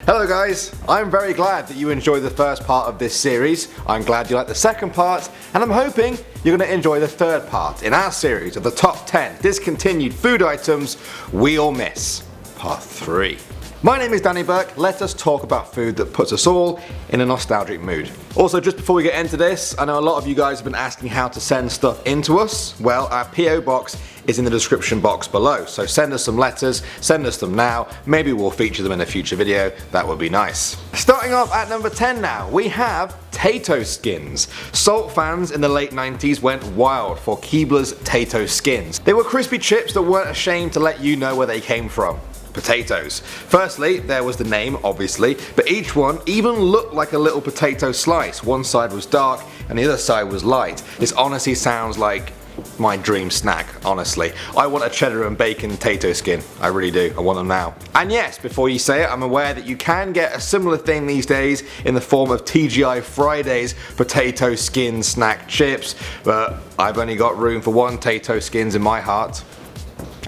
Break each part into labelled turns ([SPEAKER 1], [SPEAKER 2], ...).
[SPEAKER 1] Hello guys, I'm very glad that you enjoyed the first part of this series. I'm glad you liked the second part, and I'm hoping you're going to enjoy the third part in our series of the top 10 discontinued food items we all miss, part 3. My name is Danny Burke. Let us talk about food that puts us all in a nostalgic mood. Also, just before we get into this, I know a lot of you guys have been asking how to send stuff into us. Well, our PO box is in the description box below, so send us some letters, send us them now, maybe we'll feature them in a future video, that would be nice. Starting off at number 10 now, we have Tato Skins. Salt fans in the late 90s went wild for Keebler's Tato Skins. They were crispy chips that weren't ashamed to let you know where they came from. Potatoes. Firstly, there was the name, obviously, but each one even looked like a little potato slice. One side was dark and the other side was light. This honestly sounds like my dream snack, honestly. I want a cheddar and bacon Tato skin. I really do. I want them now. And yes, before you say it, I'm aware that you can get a similar thing these days in the form of TGI Fridays potato skin snack chips, but I've only got room for one Tato Skins in my heart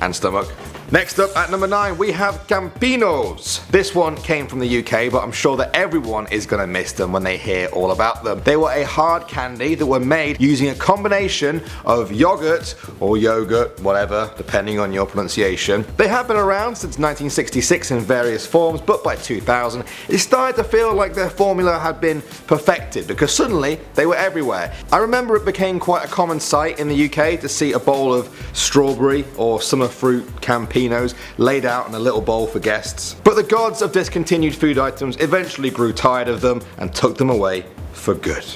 [SPEAKER 1] and stomach. Next up at number 9 we have Campinos. This one came from the UK, but I'm sure that everyone is gonna miss them when they hear all about them. They were a hard candy that were made using a combination of yogurt or yogurt, whatever, depending on your pronunciation. They have been around since 1966 in various forms, but by 2000 it started to feel like their formula had been perfected because suddenly they were everywhere. I remember it became quite a common sight in the UK to see a bowl of strawberry or summer fruit Campinos laid out in a little bowl for guests. But the gods of discontinued food items eventually grew tired of them and took them away for good.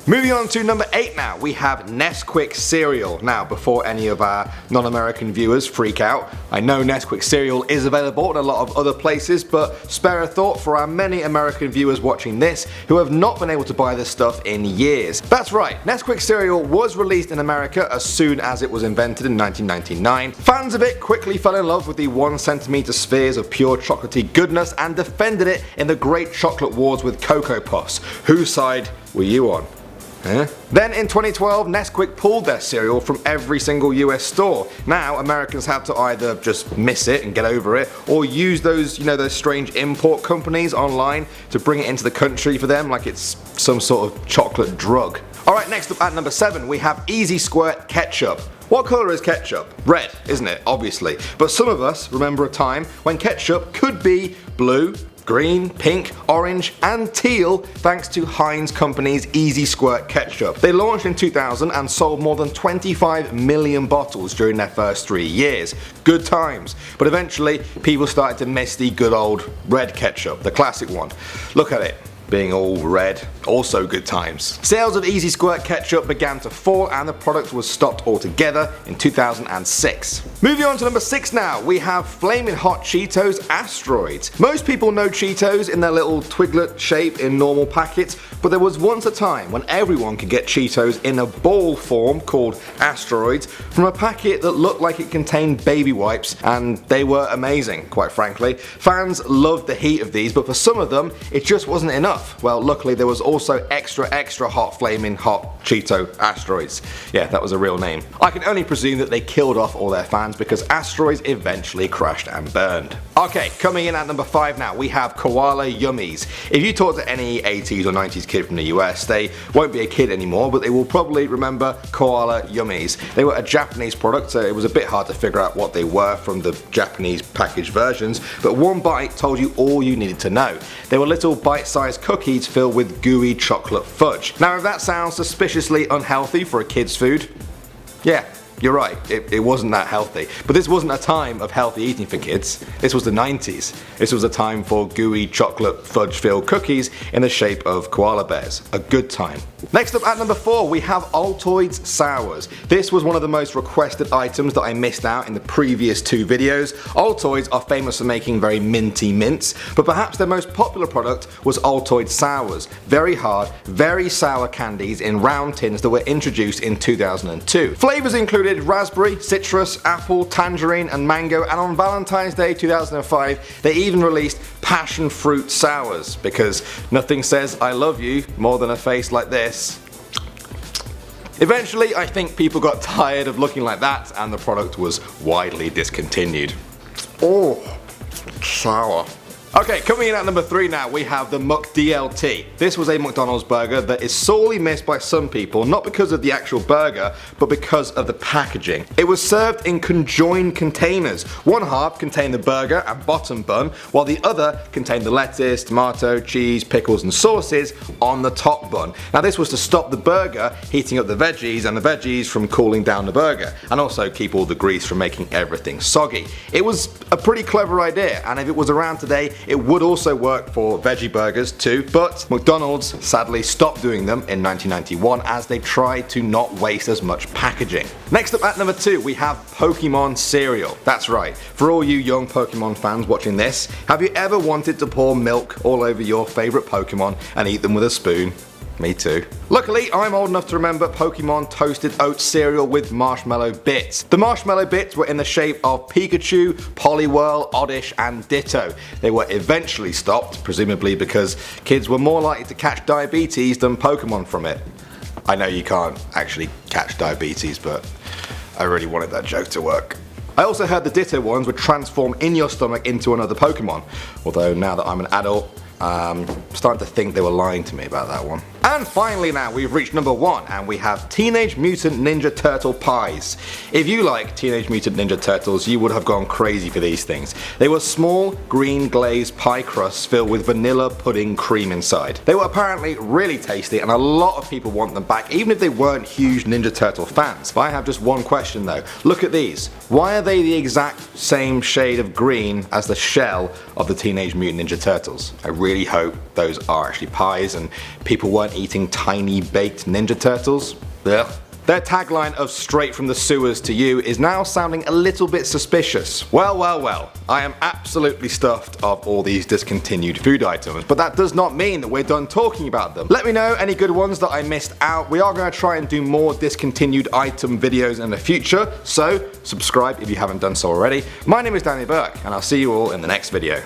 [SPEAKER 1] Moving on to number 8 now, we have Nesquik Cereal. Now, before any of our non-American viewers freak out, I know Nesquik Cereal is available in a lot of other places, but spare a thought for our many American viewers watching this who have not been able to buy this stuff in years. That's right, Nesquik Cereal was released in America as soon as it was invented in 1999. Fans of it quickly fell in love with the 1 centimeter spheres of pure chocolatey goodness and defended it in the Great Chocolate Wars with Cocoa Puffs. Whose side were you on? Then in 2012, Nesquik pulled their cereal from every single US store. Now Americans have to either just miss it and get over it, or use those, those strange import companies online to bring it into the country for them like it's some sort of chocolate drug. Alright, next up at number 7 we have Easy Squirt Ketchup. What colour is ketchup? Red, isn't it? Obviously. But some of us remember a time when ketchup could be blue, green, pink, orange and teal thanks to Heinz Company's Easy Squirt Ketchup. They launched in 2000 and sold more than 25 million bottles during their first 3 years. Good times. But eventually people started to miss the good old red ketchup, the classic one. Look at it. Being all red, also good times. Sales of Easy Squirt Ketchup began to fall and the product was stopped altogether in 2006. Moving on to number 6 now, we have Flamin' Hot Cheetos Asteroids. Most people know Cheetos in their little twiglet shape in normal packets, but there was once a time when everyone could get Cheetos in a ball form called Asteroids from a packet that looked like it contained baby wipes, and they were amazing, quite frankly. Fans loved the heat of these, but for some of them it just wasn't enough. Well, luckily there was also extra hot Flamin' Hot Cheeto Asteroids. Yeah, that was a real name. I can only presume that they killed off all their fans because Asteroids eventually crashed and burned. Okay, coming in at number 5 now, we have Koala Yummies. If you talk to any 80s or 90s kid from the US, they won't be a kid anymore, but they will probably remember Koala Yummies. They were a Japanese product, so it was a bit hard to figure out what they were from the Japanese packaged versions, but one bite told you all you needed to know. They were little bite-sized cookies filled with gooey chocolate fudge. Now if that sounds suspiciously unhealthy for a kid's food, yeah, you're right, it wasn't that healthy. But this wasn't a time of healthy eating for kids. This was the 90s. This was a time for gooey chocolate fudge filled cookies in the shape of koala bears. A good time. Next up at number 4 we have Altoids Sours. This was one of the most requested items that I missed out in the previous 2 videos. Altoids are famous for making very minty mints, but perhaps their most popular product was Altoids Sours. Very hard, very sour candies in round tins that were introduced in 2002. Flavours included raspberry, citrus, apple, tangerine and mango, and on Valentine's Day 2005 they even released passion fruit sours, because nothing says I love you more than a face like this. Eventually I think people got tired of looking like that and the product was widely discontinued. Oh, sour. Okay, coming in at number 3 now, we have the MCDLT. This was a McDonald's burger that is sorely missed by some people, not because of the actual burger, but because of the packaging. It was served in conjoined containers. One half contained the burger and bottom bun, while the other contained the lettuce, tomato, cheese, pickles and sauces on the top bun. Now this was to stop the burger heating up the veggies and the veggies from cooling down the burger, and also keep all the grease from making everything soggy. It was a pretty clever idea, and if it was around today, it would also work for veggie burgers too, but McDonald's sadly stopped doing them in 1991 as they tried to not waste as much packaging. Next up at number 2, we have Pokemon cereal. That's right, for all you young Pokemon fans watching this, have you ever wanted to pour milk all over your favourite Pokemon and eat them with a spoon? Me too. Luckily, I'm old enough to remember Pokemon toasted oat cereal with marshmallow bits. The marshmallow bits were in the shape of Pikachu, Poliwhirl, Oddish and Ditto. They were eventually stopped, presumably because kids were more likely to catch diabetes than Pokemon from it. I know you can't actually catch diabetes, but I really wanted that joke to work. I also heard the Ditto ones would transform in your stomach into another Pokemon, although now that I'm an adult, I'm starting to think they were lying to me about that one. And finally now, we've reached number 1 and we have Teenage Mutant Ninja Turtle pies. If you like Teenage Mutant Ninja Turtles, you would have gone crazy for these things. They were small, green glazed pie crusts filled with vanilla pudding cream inside. They were apparently really tasty and a lot of people want them back, even if they weren't huge Ninja Turtle fans. But I have just one question though. Look at these. Why are they the exact same shade of green as the shell of the Teenage Mutant Ninja Turtles? I really hope those are actually pies and people weren't eating tiny baked Ninja Turtles. Ugh. Their tagline of straight from the sewers to you is now sounding a little bit suspicious. Well, well, well, I am absolutely stuffed of all these discontinued food items, but that does not mean that we're done talking about them. Let me know any good ones that I missed out. We are going to try and do more discontinued item videos in the future, so subscribe if you haven't done so already. My name is Danny Burke, and I'll see you all in the next video.